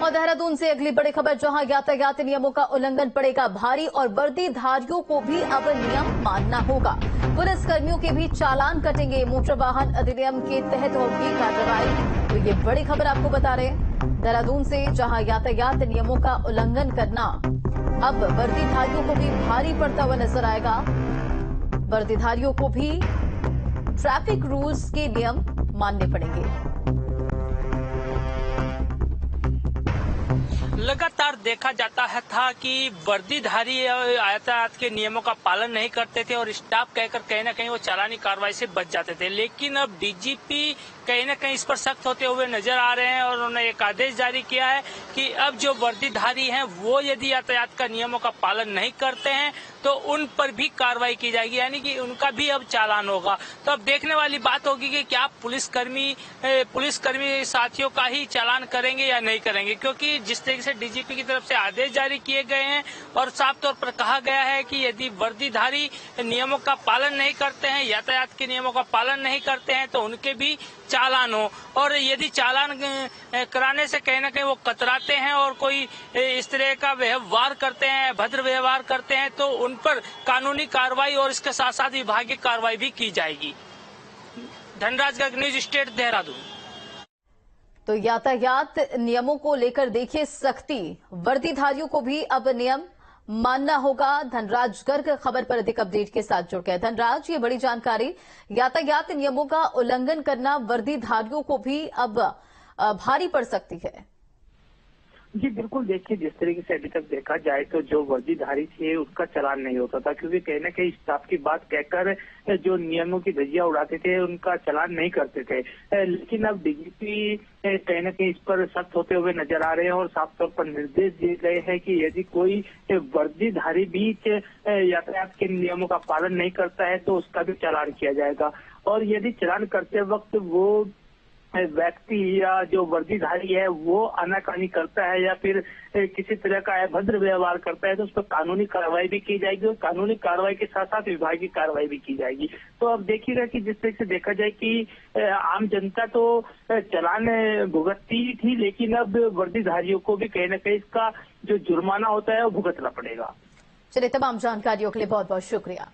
और देहरादून से अगली बड़ी खबर, जहां यातायात नियमों का उल्लंघन पड़ेगा भारी और वर्दीधारियों को भी अब नियम मानना होगा। पुलिस कर्मियों के भी चालान कटेंगे। मोटर वाहन अधिनियम के तहत होगी कार्रवाई। तो ये बड़ी खबर आपको बता रहे हैं देहरादून से, जहां यातायात नियमों का उल्लंघन करना अब वर्दीधारियों को भी भारी पड़ता हुआ नजर आएगा। वर्दीधारियों को भी ट्रैफिक रूल्स के नियम मानने पड़ेंगे। लगातार देखा जाता है था कि वर्दीधारी यातायात के नियमों का पालन नहीं करते थे और स्टाफ कहकर कहीं न कहीं वो चालानी कार्रवाई से बच जाते थे। लेकिन अब डीजीपी कहीं न कहीं इस पर सख्त होते हुए नजर आ रहे हैं और उन्होंने एक आदेश जारी किया है कि अब जो वर्दीधारी हैं वो यदि यातायात का नियमों का पालन नहीं करते हैं तो उन पर भी कार्रवाई की जाएगी, यानी कि उनका भी अब चालान होगा। तो अब देखने वाली बात होगी कि क्या पुलिसकर्मी साथियों का ही चालान करेंगे या नहीं करेंगे, क्योंकि जिस तरीके से डीजीपी की तरफ से आदेश जारी किए गए हैं और साफ तौर पर कहा गया है कि यदि वर्दीधारी नियमों का पालन नहीं करते हैं, यातायात के नियमों का पालन नहीं करते हैं तो उनके भी चालान हो। और यदि चालान कराने से कहीं न कहीं वो कतराते हैं और कोई इस तरह का व्यवहार करते हैं, भद्र व्यवहार करते हैं, तो उन पर कानूनी कार्रवाई और इसके साथ साथ विभागीय कार्रवाई भी की जाएगी। Dhanraj Garg, news state, Dehradun. तो यातायात नियमों को लेकर देखिए सख्ती, वर्दीधारियों को भी अब नियम मानना होगा। धनराज गर्ग खबर पर अधिक अपडेट के साथ जुड़ गए। धनराज, ये बड़ी जानकारी, यातायात नियमों का उल्लंघन करना वर्दीधारियों को भी अब भारी पड़ सकती है। जी बिल्कुल, देखिए जिस तरीके से अभी तक देखा जाए तो जो वर्दीधारी थे उसका चालान नहीं होता था, क्योंकि कहीं न कहीं स्टाफ की बात कहकर जो नियमों की धज्जियां उड़ाते थे उनका चालान नहीं करते थे। लेकिन अब डीजीपी कहीं न कहीं इस पर सख्त होते हुए नजर आ रहे हैं और साफ तौर पर निर्देश दिए गए हैं कि यदि कोई वर्दीधारी भी यातायात के नियमों का पालन नहीं करता है तो उसका भी चालान किया जाएगा। और यदि चालान करते वक्त वो व्यक्ति या जो वर्दीधारी है वो आनाकानी करता है या फिर किसी तरह का अभद्र व्यवहार करता है तो उस पर कानूनी कार्रवाई भी की जाएगी और कानूनी कार्रवाई के साथ साथ विभागीय कार्रवाई भी की जाएगी। तो अब देखिएगा कि जिस तरह से देखा जाए कि आम जनता तो चालान भुगतती थी, लेकिन अब वर्दीधारियों को भी कहीं न कहीं इसका जो जुर्माना होता है वो भुगतना पड़ेगा। चलिए, तमाम जानकारियों के लिए बहुत बहुत शुक्रिया।